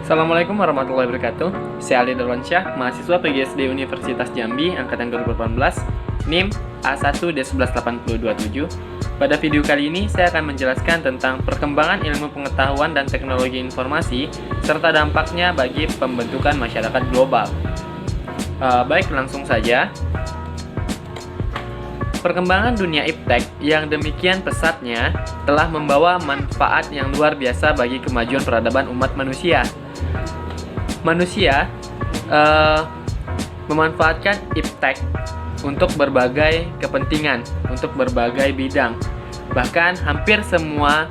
Assalamualaikum warahmatullahi wabarakatuh. Saya Ali Darwansyah, mahasiswa PGSD Universitas Jambi, angkatan 2018, NIM A1D11827. Pada video kali ini, saya akan menjelaskan tentang perkembangan ilmu pengetahuan dan teknologi informasi, serta dampaknya bagi pembentukan masyarakat global. Baik, langsung saja. Perkembangan dunia iptek yang demikian pesatnya telah membawa manfaat yang luar biasa bagi kemajuan peradaban umat manusia. Manusia memanfaatkan iptek untuk berbagai kepentingan, untuk berbagai bidang. Bahkan hampir semua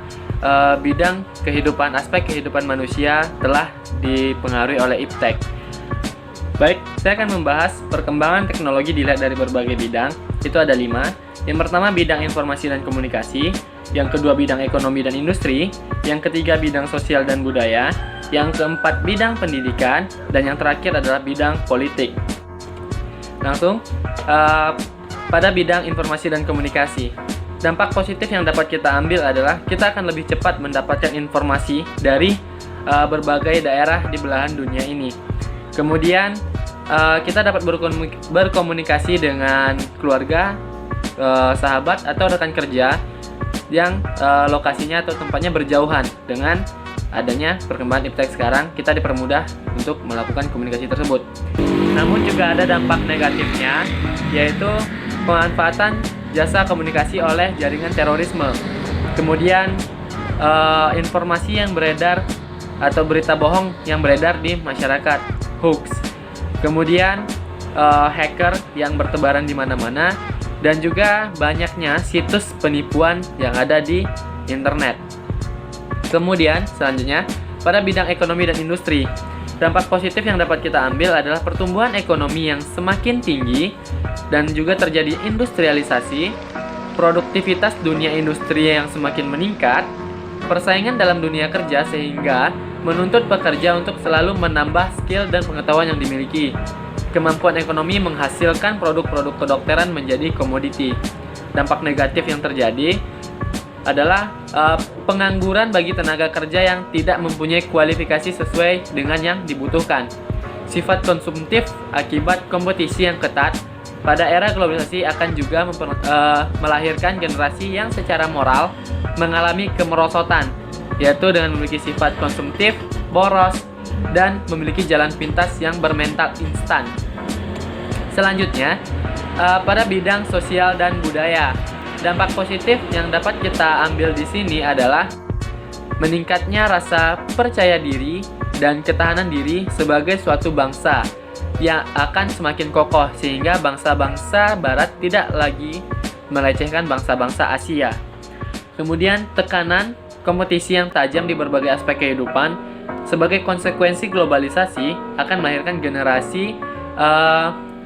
bidang kehidupan, aspek kehidupan manusia telah dipengaruhi oleh iptek. Baik, saya akan membahas perkembangan teknologi dilihat dari berbagai bidang. Itu ada 5. Yang pertama bidang informasi dan komunikasi, yang kedua bidang ekonomi dan industri, yang ketiga bidang sosial dan budaya, yang keempat bidang pendidikan, dan yang terakhir adalah bidang politik. Langsung, pada bidang informasi dan komunikasi, dampak positif yang dapat kita ambil adalah kita akan lebih cepat mendapatkan informasi dari berbagai daerah di belahan dunia ini. Kemudian kita dapat berkomunikasi dengan keluarga, sahabat, atau rekan kerja yang lokasinya atau tempatnya berjauhan. Dengan adanya perkembangan iptek sekarang, kita dipermudah untuk melakukan komunikasi tersebut. Namun juga ada dampak negatifnya, yaitu pemanfaatan jasa komunikasi oleh jaringan terorisme. Kemudian informasi yang beredar atau berita bohong yang beredar di masyarakat, hoax. Kemudian hacker yang bertebaran di mana-mana, dan juga banyaknya situs penipuan yang ada di internet. Kemudian selanjutnya pada bidang ekonomi dan industri, dampak positif yang dapat kita ambil adalah pertumbuhan ekonomi yang semakin tinggi dan juga terjadi industrialisasi, produktivitas dunia industri yang semakin meningkat, persaingan dalam dunia kerja sehingga menuntut pekerja untuk selalu menambah skill dan pengetahuan yang dimiliki. Kemampuan ekonomi menghasilkan produk-produk kedokteran menjadi komoditi. Dampak negatif yang terjadi adalah pengangguran bagi tenaga kerja yang tidak mempunyai kualifikasi sesuai dengan yang dibutuhkan. Sifat konsumtif akibat kompetisi yang ketat pada era globalisasi akan juga melahirkan generasi yang secara moral mengalami kemerosotan, yaitu dengan memiliki sifat konsumtif, boros, dan memiliki jalan pintas yang bermental instan. Selanjutnya, pada bidang sosial dan budaya, dampak positif yang dapat kita ambil di sini adalah meningkatnya rasa percaya diri dan ketahanan diri sebagai suatu bangsa yang akan semakin kokoh, sehingga bangsa-bangsa Barat tidak lagi melecehkan bangsa-bangsa Asia. Kemudian tekanan kompetisi yang tajam di berbagai aspek kehidupan sebagai konsekuensi globalisasi akan melahirkan generasi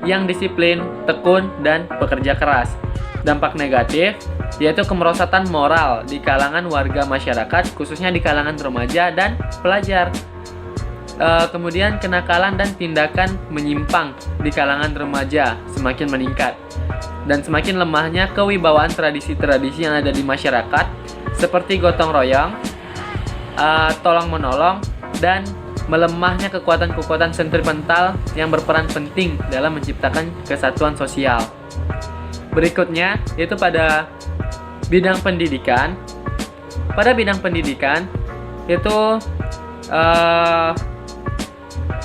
yang disiplin, tekun, dan bekerja keras. Dampak negatif yaitu kemerosotan moral di kalangan warga masyarakat, khususnya di kalangan remaja dan pelajar. Kemudian kenakalan dan tindakan menyimpang di kalangan remaja semakin meningkat, dan semakin lemahnya kewibawaan tradisi-tradisi yang ada di masyarakat seperti gotong royong, tolong menolong, dan melemahnya kekuatan-kekuatan sentimental yang berperan penting dalam menciptakan kesatuan sosial. Berikutnya yaitu pada bidang pendidikan. Pada bidang pendidikan itu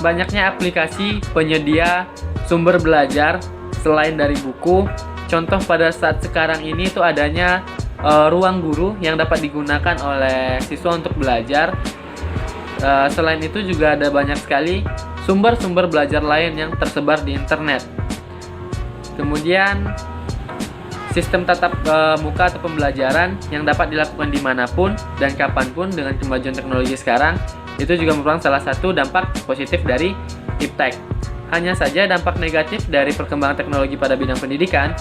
banyaknya aplikasi penyedia sumber belajar selain dari buku. Contoh pada saat sekarang ini itu adanya ruang guru yang dapat digunakan oleh siswa untuk belajar. Selain itu juga ada banyak sekali sumber-sumber belajar lain yang tersebar di internet. Kemudian sistem tatap muka atau pembelajaran yang dapat dilakukan dimanapun dan kapanpun dengan kemajuan teknologi sekarang, itu juga merupakan salah satu dampak positif dari iptek. Hanya saja dampak negatif dari perkembangan teknologi pada bidang pendidikan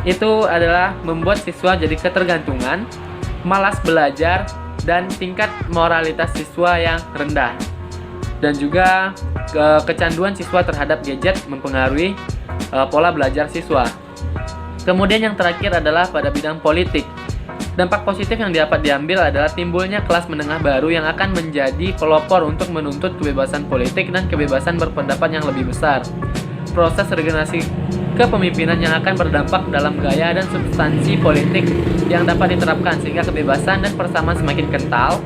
itu adalah membuat siswa jadi ketergantungan, malas belajar, dan tingkat moralitas siswa yang rendah. Dan juga kecanduan siswa terhadap gadget mempengaruhi pola belajar siswa. Kemudian yang terakhir adalah pada bidang politik. Dampak positif yang dapat diambil adalah timbulnya kelas menengah baru yang akan menjadi pelopor untuk menuntut kebebasan politik dan kebebasan berpendapat yang lebih besar. Proses regenerasi kepemimpinan yang akan berdampak dalam gaya dan substansi politik yang dapat diterapkan sehingga kebebasan dan persamaan semakin kental.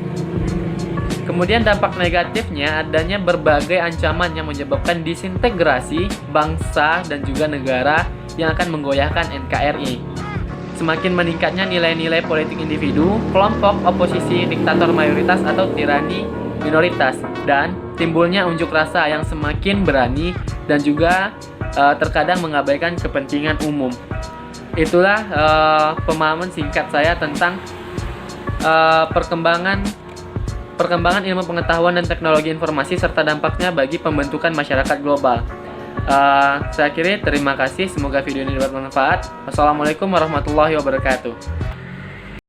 Kemudian dampak negatifnya adanya berbagai ancaman yang menyebabkan disintegrasi bangsa dan juga negara yang akan menggoyahkan NKRI. Semakin meningkatnya nilai-nilai politik individu, kelompok oposisi, diktator mayoritas atau tirani minoritas, dan timbulnya unjuk rasa yang semakin berani dan juga terkadang mengabaikan kepentingan umum. Itulah pemahaman singkat saya tentang perkembangan ilmu pengetahuan dan teknologi informasi serta dampaknya bagi pembentukan masyarakat global. Saya akhiri, terima kasih. Semoga video ini dapat bermanfaat. Wassalamualaikum warahmatullahi wabarakatuh.